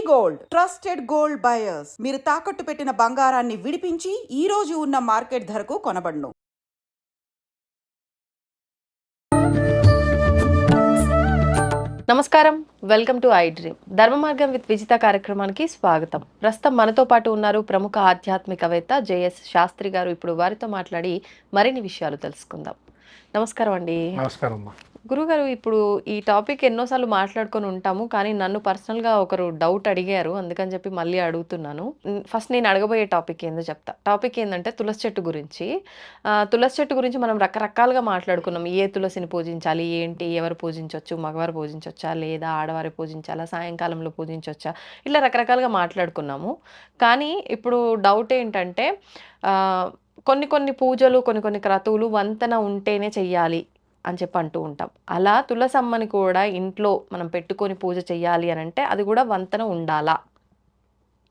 Gold trusted gold buyers మీరు తాకట్టు పెట్టిన బంగారాన్ని విడిపించి ఈ రోజు ఉన్న మార్కెట్ ధరకు కొనబడును. నమస్కారం, వెల్కమ్ టు ఐ డ్రీమ్. ధర్మ మార్గం విత్ విజిత కార్యక్రమానికి స్వాగతం. ప్రస్తుతం మనతో పాటు ఉన్నారు ప్రముఖ ఆధ్యాత్మికవేత్త జేఎస్ శాస్త్రి గారు. ఇప్పుడు వారితో మాట్లాడి మరిన్ని విషయాలు తెలుసుకుందాం. నమస్కారం అండి. నమస్కారం. గురుగారు, ఇప్పుడు ఈ టాపిక్ ఎన్నోసార్లు మాట్లాడుకొని ఉంటాము, కానీ నన్ను పర్సనల్గా ఒకరు డౌట్ అడిగారు, అందుకని చెప్పి మళ్ళీ అడుగుతున్నాను. ఫస్ట్ నేను అడగబోయే టాపిక్ ఏందో చెప్తా. టాపిక్ ఏంటంటే తులసి చెట్టు గురించి. తులసి చెట్టు గురించి మనం రకరకాలుగా మాట్లాడుకున్నాం. ఏ తులసిని పూజించాలి, ఏంటి, ఎవరు పూజించవచ్చు, మగవారు పూజించవచ్చా లేదా ఆడవారు పూజించాలా, సాయంకాలంలో పూజించవచ్చా, ఇలా రకరకాలుగా మాట్లాడుకున్నాము. కానీ ఇప్పుడు డౌట్ ఏంటంటే కొన్ని కొన్ని పూజలు, కొన్ని కొన్ని క్రతువులు వంతెన ఉంటేనే చెయ్యాలి అని చెప్పి అంటూ ఉంటాం. అలా తులసమ్మని కూడా ఇంట్లో మనం పెట్టుకొని పూజ చెయ్యాలి అని అంటే అది కూడా వంతెన ఉండాలా?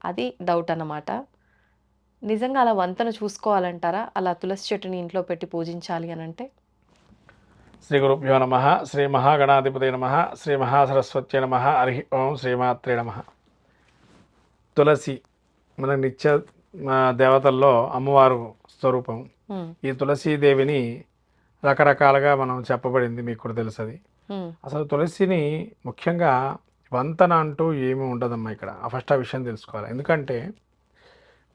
అది డౌట్ అన్నమాట. నిజంగా అలా వంతెన చూసుకోవాలంటారా, అలా తులసి చెట్టుని ఇంట్లో పెట్టి పూజించాలి అని అంటే? శ్రీ గురుభ్యో నమః. శ్రీ మహాగణాధిపతే నమః. శ్రీ మహాసరస్వత్యై నమః. హరి ఓం. శ్రీమాత్రే నమః. తులసి మన నిత్య దేవతల్లో అమ్మవారు స్వరూపం. ఈ తులసీదేవిని రకరకాలుగా మనం చెప్పబడింది, మీకు కూడా తెలుసు. అది అసలు తులసిని ముఖ్యంగా వంతన అంటూ ఏమీ ఉండదమ్మా ఇక్కడ. ఫస్ట్ ఆ విషయం తెలుసుకోవాలి. ఎందుకంటే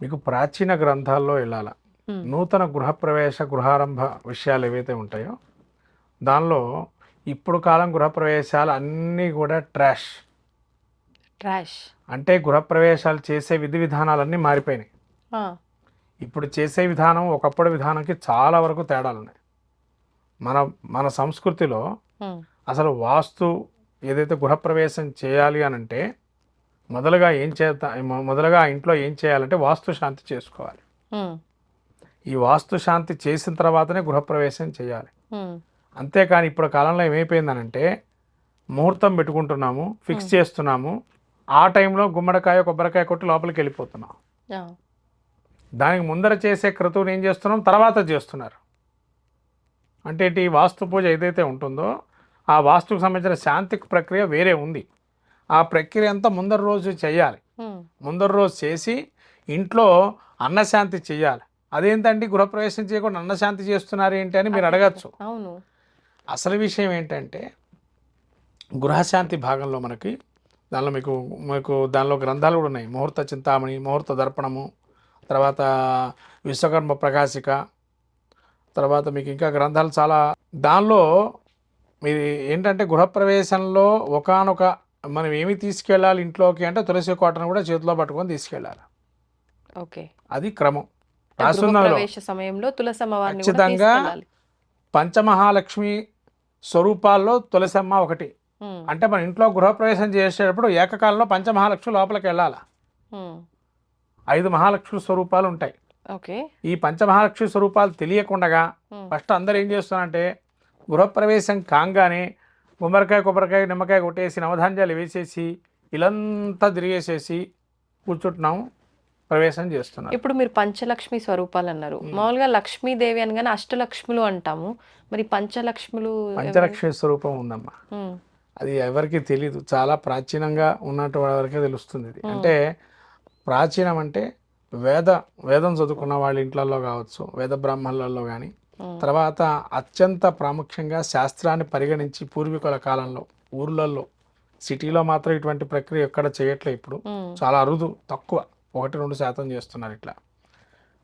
మీకు ప్రాచీన గ్రంథాల్లో వెళ్ళాల, నూతన గృహప్రవేశ గృహారంభ విషయాలు ఏవైతే ఉంటాయో దానిలో ఇప్పుడు కాలం గృహప్రవేశాలు అన్నీ కూడా ట్రాష్. అంటే గృహప్రవేశాలు చేసే విధి విధానాలన్నీ మారిపోయినాయి. ఇప్పుడు చేసే విధానం ఒకప్పుడు విధానంకి చాలా వరకు తేడాలు ఉన్నాయి. మన సంస్కృతిలో అసలు వాస్తు ఏదైతే గృహప్రవేశం చేయాలి అని అంటే మొదలుగా ఇంట్లో ఏం చేయాలంటే వాస్తు శాంతి చేసుకోవాలి. ఈ వాస్తు శాంతి చేసిన తర్వాతనే గృహప్రవేశం చేయాలి. అంతేకాని ఇప్పుడు కాలంలో ఏమైపోయిందనంటే ముహూర్తం పెట్టుకుంటున్నాము, ఫిక్స్ చేస్తున్నాము, ఆ టైంలో గుమ్మడికాయ కొబ్బరికాయ కొట్టి లోపలికి వెళ్ళిపోతున్నాం. దానికి ముందర చేసే క్రతువుని ఏం చేస్తున్నాం, తర్వాత చేస్తున్నారు. అంటే ఈ వాస్తు పూజ ఏదైతే ఉంటుందో ఆ వాస్తుకు సంబంధించిన శాంతి ప్రక్రియ వేరే ఉంది. ఆ ప్రక్రియ అంతా ముందర రోజు చేయాలి. ముందర రోజు చేసి ఇంట్లో అన్నశాంతి చేయాలి. అదేంటంటే గృహప్రవేశం చేయకుండా అన్నశాంతి చేస్తున్నారు ఏంటి అని మీరు అడగచ్చు. అసలు విషయం ఏంటంటే గృహశాంతి భాగంలో దానిలో మీకు దానిలో గ్రంథాలు కూడా ఉన్నాయి. ముహూర్త చింతామణి, ముహూర్త దర్పణము, తర్వాత విశ్వకర్మ ప్రకాశిక, తర్వాత మీకు ఇంకా గ్రంథాలు చాలా. దానిలో మీరు ఏంటంటే గృహప్రవేశంలో ఒకానొక మనం ఏమి తీసుకెళ్ళాలి ఇంట్లోకి అంటే తులసి కోటను కూడా చేతిలో పట్టుకొని తీసుకెళ్ళాలి. ఓకే, అది క్రమం. ఖచ్చితంగా పంచమహాలక్ష్మి స్వరూపాల్లో తులసమ్మ ఒకటి. అంటే మన ఇంట్లో గృహప్రవేశం చేసేటప్పుడు ఏకకాలంలో పంచమహాలక్ష్మి లోపలికి వెళ్ళాలి. 5 మహాలక్ష్మి స్వరూపాలు ఉంటాయి. ఈ పంచమహాలక్ష్మి స్వరూపాలు తెలియకుండా ఫస్ట్ అందరు ఏం చేస్తున్నారంటే గృహప్రవేశం కాగానే గుమ్మడికాయ కొబ్బరికాయ నిమ్మకాయ కొట్టేసి నవధాన్యాలు వేసేసి ఇలంతా తిరిగేసేసి కూర్చుంటున్నాము, ప్రవేశం చేస్తున్నాం. ఇప్పుడు మీరు పంచలక్ష్మి స్వరూపాలు అన్నారు. మామూలుగా లక్ష్మీదేవి అనగానే అష్టలక్ష్ములు అంటాము. మరి పంచలక్ష్మి స్వరూపం ఉందమ్మా. అది ఎవరికి తెలీదు. చాలా ప్రాచీనంగా ఉన్నట్టు వరకే తెలుస్తుంది. అంటే ప్రాచీనం అంటే వేదం చదువుకున్న వాళ్ళ ఇంట్లలో కావచ్చు, వేద బ్రాహ్మణులలో కానీ, తర్వాత అత్యంత ప్రాముఖ్యంగా శాస్త్రాన్ని పరిగణించి పూర్వీకుల కాలంలో ఊర్లలో, సిటీలో మాత్రం ఇటువంటి ప్రక్రియ ఎక్కడ చేయట్లే. ఇప్పుడు చాలా అరుదు, తక్కువ, 1-2% చేస్తున్నారు. ఇట్లా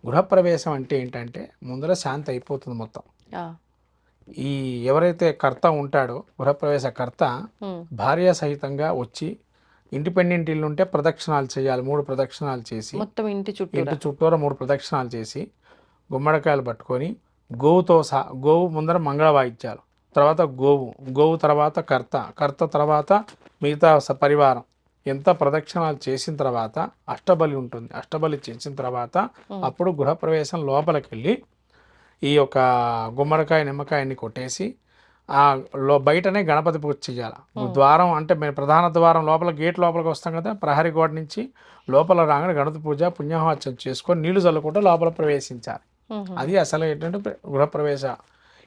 గృహప్రవేశం అంటే ఏంటంటే ముందర శాంతి అయిపోతుంది మొత్తం. ఈ ఎవరైతే కర్త ఉంటాడో గృహప్రవేశ కర్త భార్య సహితంగా వచ్చి ఇండిపెండెంట్ ఇల్లు ఉంటే ప్రదక్షిణాలు చేయాలి. 3 ప్రదక్షిణాలు చేసి మొత్తం ఇంటి చుట్టూరా 3 ప్రదక్షిణాలు చేసి గుమ్మడికాయలు పట్టుకొని గోవు ముందర మంగళ వాయిద్యాలు, తర్వాత గోవు తర్వాత కర్త తర్వాత మిగతా పరివారం ఎంత ప్రదక్షిణాలు చేసిన తర్వాత అష్టబలి ఉంటుంది. అష్టబలి చేసిన తర్వాత అప్పుడు గృహప్రవేశం లోపలికి వెళ్ళి ఈ యొక్క గుమ్మడికాయ నిమ్మకాయని కొట్టేసి బయటనే గణపతి పూజ చేయాలి. ద్వారం అంటే మేము ప్రధాన ద్వారం లోపల గేట్ లోపలికి వస్తాం కదా, ప్రహరీ గోడ నుంచి లోపల రాగానే గణపతి పూజ పుణ్యాహవాచన చేసుకొని నీళ్లు చల్లుకుంటూ లోపల ప్రవేశించాలి. అది అసలు ఏంటంటే గృహప్రవేశ.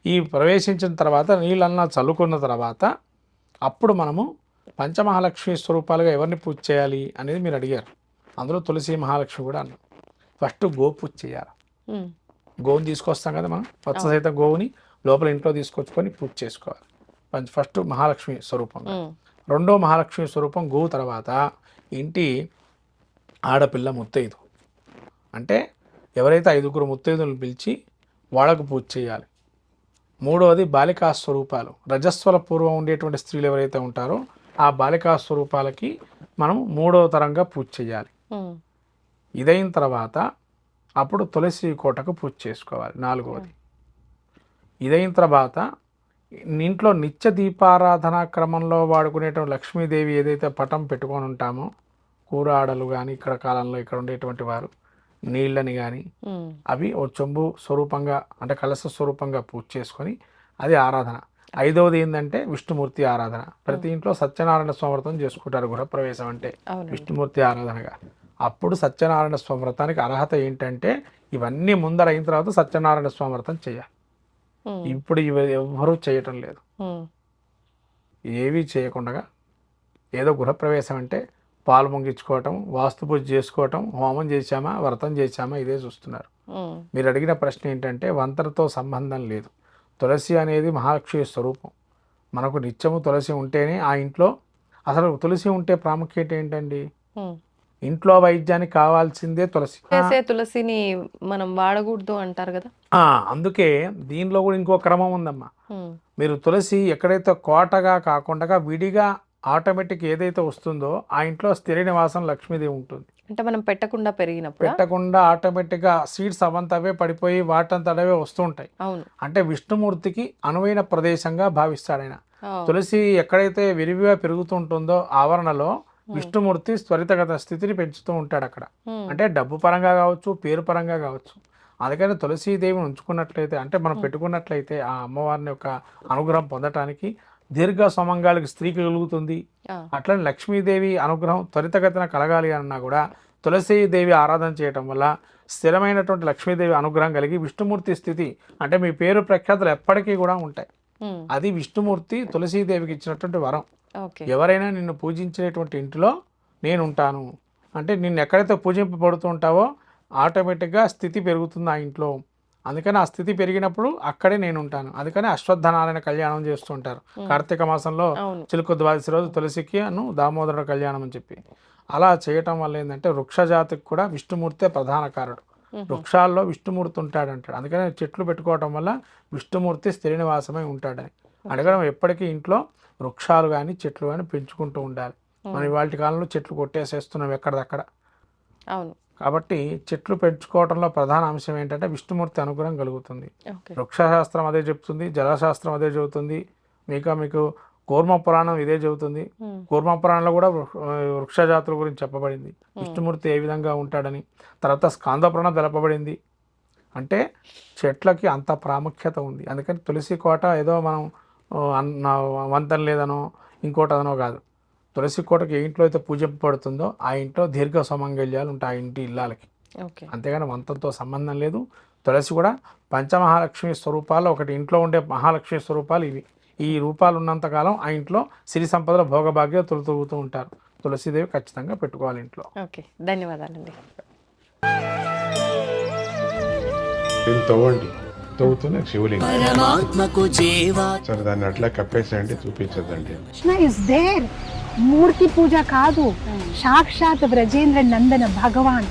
ఈ ప్రవేశించిన తర్వాత నీళ్ళన్నా చల్లుకున్న తర్వాత అప్పుడు మనము పంచమహాలక్ష్మి స్వరూపాలుగా ఎవరిని పూజ చేయాలి అనేది మీరు అడిగారు. అందులో తులసి మహాలక్ష్మి కూడా అన్నాం. ఫస్ట్ గో పూజ చేయాలి. గోవుని తీసుకొస్తాం కదా మనం, పచ్చ సహిత గోవుని లోపల ఇంట్లో తీసుకొచ్చుకొని పూజ చేసుకోవాలి. ఫస్ట్ మహాలక్ష్మి స్వరూపంగా. రెండో మహాలక్ష్మి స్వరూపం గోవు తర్వాత ఇంటి ఆడపిల్ల ముత్తైదు, అంటే ఎవరైతే 5 ముత్తైదులను పిలిచి వాళ్ళకు పూజ చేయాలి. మూడవది బాలికా స్వరూపాలు, రజస్వల పూర్వం ఉండేటువంటి స్త్రీలు ఎవరైతే ఉంటారో ఆ బాలికా స్వరూపాలకి మనం 3వ తరంగా పూజ చేయాలి. ఇదైన తర్వాత అప్పుడు తులసి కోటకు పూజ చేసుకోవాలి 4వది. ఇదైన తర్వాత ఇంట్లో నిత్య దీపారాధన క్రమంలో వాడుకునేటువంటి లక్ష్మీదేవి ఏదైతే పటం పెట్టుకొని ఉంటామో, కూర ఆడలు కానీ ఇక్కడ కాలంలో ఇక్కడ ఉండేటువంటి వారు నీళ్ళని కానీ అవి ఓ చెంబు స్వరూపంగా అంటే కలశ స్వరూపంగా పూజ చేసుకొని అది ఆరాధన. 5వది ఏంటంటే విష్ణుమూర్తి ఆరాధన. ప్రతి ఇంట్లో సత్యనారాయణ స్వామి చేసుకుంటారు గృహప్రవేశం అంటే విష్ణుమూర్తి ఆరాధనగా. అప్పుడు సత్యనారాయణ స్వామి వ్రతానికి అర్హత ఏంటంటే ఇవన్నీ ముందర అయిన తర్వాత సత్యనారాయణ స్వామి వ్రతం చేయాలి. ఇప్పుడు ఇవి ఎవ్వరూ చేయటం లేదు. ఏవి చేయకుండా ఏదో గృహప్రవేశం అంటే పాలు పొంగించుకోవటం, వాస్తు పూజ చేసుకోవటం, హోమం చేశామా వ్రతం చేశామా ఇదే చూస్తున్నారు. మీరు అడిగిన ప్రశ్న ఏంటంటే వంతరతో సంబంధం లేదు. తులసి అనేది మహాలక్ష్మి స్వరూపం. మనకు నిత్యము తులసి ఉంటేనే ఆ ఇంట్లో, అసలు తులసి ఉంటే ప్రాముఖ్యత ఏంటండి? ఇంట్లో వైద్యానికి కావాల్సిందే తులసి. తులసిని మనం వాడకూడదు అంటారు కదా, అందుకే దీనిలో కూడా ఇంకో క్రమం ఉందమ్మా. మీరు తులసి ఎక్కడైతే కోటగా కాకుండా విడిగా ఆటోమేటిక్ ఏదైతే వస్తుందో ఆ ఇంట్లో స్థిర నివాసం లక్ష్మీదేవి ఉంటుంది. అంటే మనం పెట్టకుండా పెరిగినప్పుడు పెట్టకుండా ఆటోమేటిక్గా సీడ్స్ అవంతవే పడిపోయి వాటంతటవే వస్తూ ఉంటాయి. అంటే విష్ణుమూర్తికి అనువైన ప్రదేశంగా భావిస్తాడు ఆయన. తులసి ఎక్కడైతే విరివిగా పెరుగుతుంటుందో ఆవరణలో విష్ణుమూర్తి త్వరితగత స్థితిని పెంచుతూ ఉంటాడు అక్కడ. అంటే డబ్బు పరంగా కావచ్చు, పేరు పరంగా కావచ్చు. అందుకని తులసీదేవిని ఉంచుకున్నట్లయితే, అంటే మనం పెట్టుకున్నట్లయితే ఆ అమ్మవారిని యొక్క అనుగ్రహం పొందటానికి దీర్ఘ సుమంగాళికి స్త్రీకి కలుగుతుంది. అట్లనే లక్ష్మీదేవి అనుగ్రహం త్వరితగతిన కలగాలి అన్నా కూడా తులసీదేవి ఆరాధన చేయటం వల్ల స్థిరమైనటువంటి లక్ష్మీదేవి అనుగ్రహం కలిగి విష్ణుమూర్తి స్థితి, అంటే మీ పేరు ప్రఖ్యాతులు ఎప్పటికీ కూడా ఉంటాయి. అది విష్ణుమూర్తి తులసీదేవికి ఇచ్చినటువంటి వరం. ఎవరైనా నిన్ను పూజించేటువంటి ఇంటిలో నేను ఉంటాను అంటే నిన్ను ఎక్కడైతే పూజింపబడుతూ ఉంటావో ఆటోమేటిక్గా స్థితి పెరుగుతుంది ఆ ఇంట్లో. అందుకని ఆ స్థితి పెరిగినప్పుడు అక్కడే నేను ఉంటాను. అందుకని అశ్వత్థనారాయణ కళ్యాణం చేస్తూ ఉంటారు కార్తీక మాసంలో చిలుకు ద్వాదశి రోజు తులసికి దామోదర కళ్యాణం అని చెప్పి. అలా చేయటం వల్ల ఏంటంటే వృక్షజాతికి కూడా విష్ణుమూర్తే ప్రధాన కారకుడు. వృక్షాల్లో విష్ణుమూర్తి ఉంటాడంటాడు. అందుకని చెట్లు పెట్టుకోవటం వల్ల విష్ణుమూర్తి స్థిర నివాసమై ఉంటాడని అడగడం. ఎప్పటికీ ఇంట్లో వృక్షాలు కానీ చెట్లు కానీ పెంచుకుంటూ ఉండాలి. మనం ఇవాళ కాలంలో చెట్లు కొట్టేసేస్తున్నాం ఎక్కడదక్కడ. అవును, కాబట్టి చెట్లు పెంచుకోవడంలో ప్రధాన అంశం ఏంటంటే విష్ణుమూర్తి అనుగ్రహం కలుగుతుంది. వృక్షశాస్త్రం అదే చెప్తుంది, జలశాస్త్రం అదే చెబుతుంది. మీకు కూర్మ పురాణం ఇదే చెబుతుంది. కూర్మ పురాణంలో కూడా వృక్ష జాతుల గురించి చెప్పబడింది, విష్ణుమూర్తి ఏ విధంగా ఉంటాడని. తర్వాత స్కాంద పురాణం తెలపబడింది. అంటే చెట్లకి అంత ప్రాముఖ్యత ఉంది. అందుకని తులసి కోట ఏదో మనం వంతన లేదనో ఇంకోటదనో కాదు. తులసి కోటకి ఏ ఇంట్లో అయితే పూజింపబడుతుందో ఆ ఇంట్లో దీర్ఘ సుమంగళ్యాలు ఉంటాయి ఆ ఇంటి ఇల్లాలకి. అంతేగాని వంతంతో సంబంధం లేదు. తులసి కూడా పంచమహాలక్ష్మి స్వరూపాలు ఒకటి. ఇంట్లో ఉండే మహాలక్ష్మి స్వరూపాలు ఇవి. ఈ రూపాలు ఉన్నంతకాలం ఆ ఇంట్లో సిరి సంపదల భోగభాగ్యాలు తొలుతూగుతూ ఉంటారు. తులసీదేవి ఖచ్చితంగా పెట్టుకోవాలి ఇంట్లో. ఓకే, ధన్యవాదాలండి. తవ్వుతూనే శివలింగం సరే దాన్ని అట్లా కప్పేసేయండి, చూపించదండి. మూర్తి పూజ కాదు, సాక్షాత్ బ్రజేంద్ర నందన భగవాన్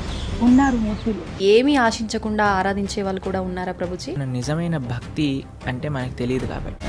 ఉన్నారు మూర్తులు. ఏమీ ఆశించకుండా ఆరాధించే వాళ్ళు కూడా ఉన్నారా ప్రభుజీ? నిజమైన భక్తి అంటే మనకు తెలియదు కాబట్టి